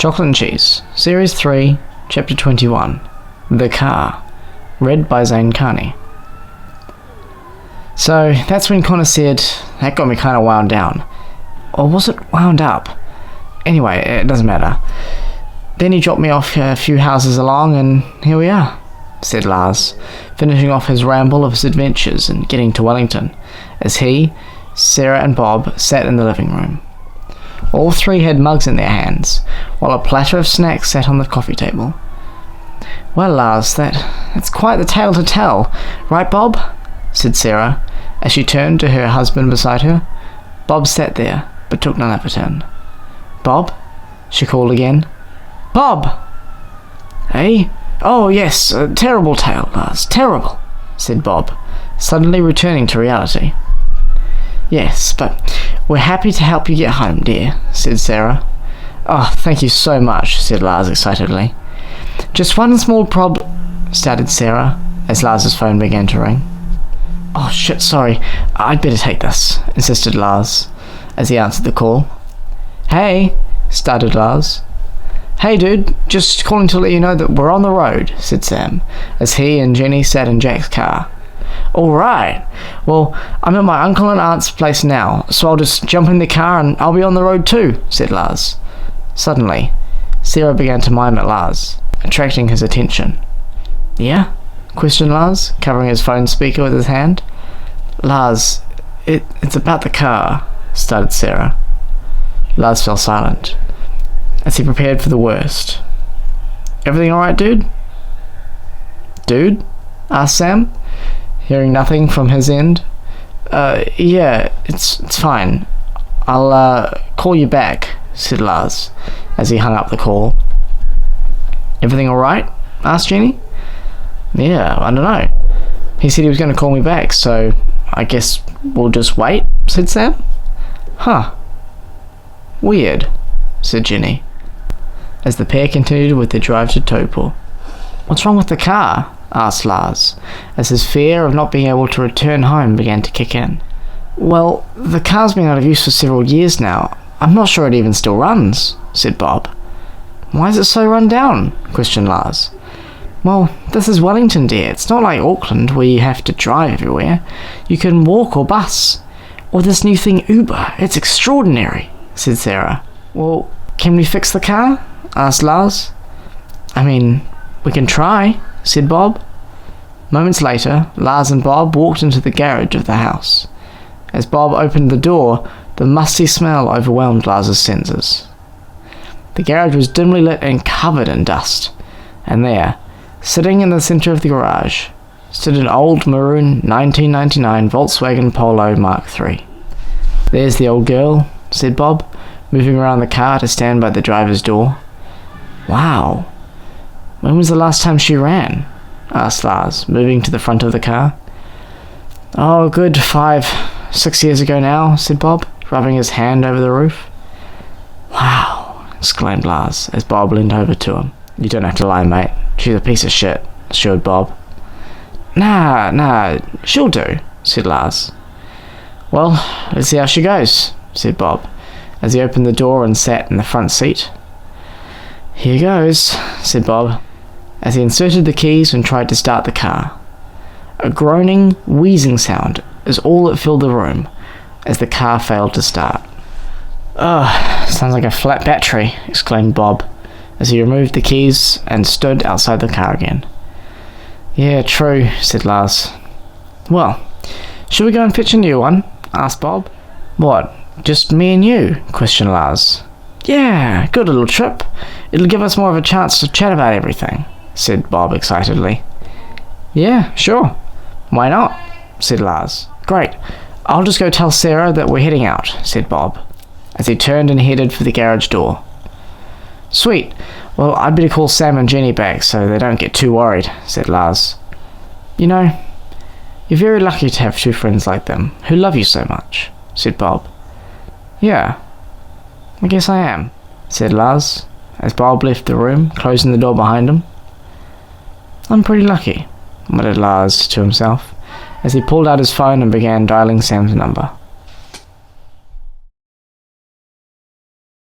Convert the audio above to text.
Chocolate and Cheese, Series 3, Chapter 21, The Car, read by Zane Carnie. So, that's when Connor said, that got me kind of wound down. Or was it wound up? Anyway, it doesn't matter. Then he dropped me off a few houses along, and here we are, said Lars, finishing off his ramble of his adventures and getting to Wellington, as he, Sarah and Bob sat in the living room. All three had mugs in their hands, while a platter of snacks sat on the coffee table. Well, Lars, that's quite the tale to tell, right, Bob? Said Sarah, as she turned to her husband beside her. Bob sat there, but took none of it in. Bob? She called again. Bob! Eh? Oh, yes, a terrible tale, Lars, terrible, said Bob, suddenly returning to reality. Yes, but we're happy to help you get home, dear, said Sarah. Oh, thank you so much, said Lars excitedly. Just one small started Sarah, as Lars's phone began to ring. Oh, shit, sorry, I'd better take this, insisted Lars, as he answered the call. Hey, started Lars. Hey, dude, just calling to let you know that we're on the road, said Sam, as he and Jenny sat in Jack's car. All right. Well, I'm at my uncle and aunt's place now, so I'll just jump in the car and I'll be on the road too, said Lars. Suddenly, Sarah began to mime at Lars, attracting his attention. Yeah? Questioned Lars, covering his phone speaker with his hand. Lars, it's about the car, started Sarah. Lars fell silent, as he prepared for the worst. Everything alright, dude? Dude? Asked Sam, hearing nothing from his end. Yeah, it's fine. I'll call you back, said Lars, as he hung up the call. Everything alright? Asked Jenny. Yeah, I don't know. He said he was going to call me back, so I guess we'll just wait, said Sam. Huh. Weird, said Jenny, as the pair continued with their drive to Topol. What's wrong with the car? Asked Lars, as his fear of not being able to return home began to kick in. Well, the car's been out of use for several years now. I'm not sure it even still runs, said Bob. Why is it so run down? Questioned Lars. Well, this is Wellington, dear. It's not like Auckland, where you have to drive everywhere. You can walk or bus. Or this new thing, Uber. It's extraordinary, said Sarah. Well, can we fix the car? Asked Lars. I mean, we can try, said Bob. Moments later, Lars and Bob walked into the garage of the house. As Bob opened the door, the musty smell overwhelmed Lars's senses. The garage was dimly lit and covered in dust, and there, sitting in the center of the garage, stood an old maroon 1999 Volkswagen Polo Mark III. There's the old girl, said Bob, moving around the car to stand by the driver's door. Wow. When was the last time she ran? Asked Lars, moving to the front of the car. Oh, good 5-6 years ago now, said Bob, rubbing his hand over the roof. Wow, exclaimed Lars, as Bob leaned over to him. You don't have to lie, mate. She's a piece of shit, assured Bob. Nah, she'll do, said Lars. Well, let's see how she goes, said Bob, as he opened the door and sat in the front seat. Here goes, said Bob, as he inserted the keys and tried to start the car. A groaning, wheezing sound is all that filled the room, as the car failed to start. Ugh, sounds like a flat battery, exclaimed Bob, as he removed the keys and stood outside the car again. Yeah, true, said Lars. Well, should we go and fetch a new one? Asked Bob. What, just me and you? Questioned Lars. Yeah, good little trip. It'll give us more of a chance to chat about everything, said Bob excitedly. Yeah, sure. Why not? Said Lars. Great. I'll just go tell Sarah that we're heading out, said Bob, as he turned and headed for the garage door. Sweet. Well, I'd better call Sam and Jenny back so they don't get too worried, said Lars. You know, you're very lucky to have two friends like them who love you so much, said Bob. Yeah, I guess I am, said Lars, as Bob left the room, closing the door behind him. I'm pretty lucky, muttered Lars to himself, as he pulled out his phone and began dialing Sam's number.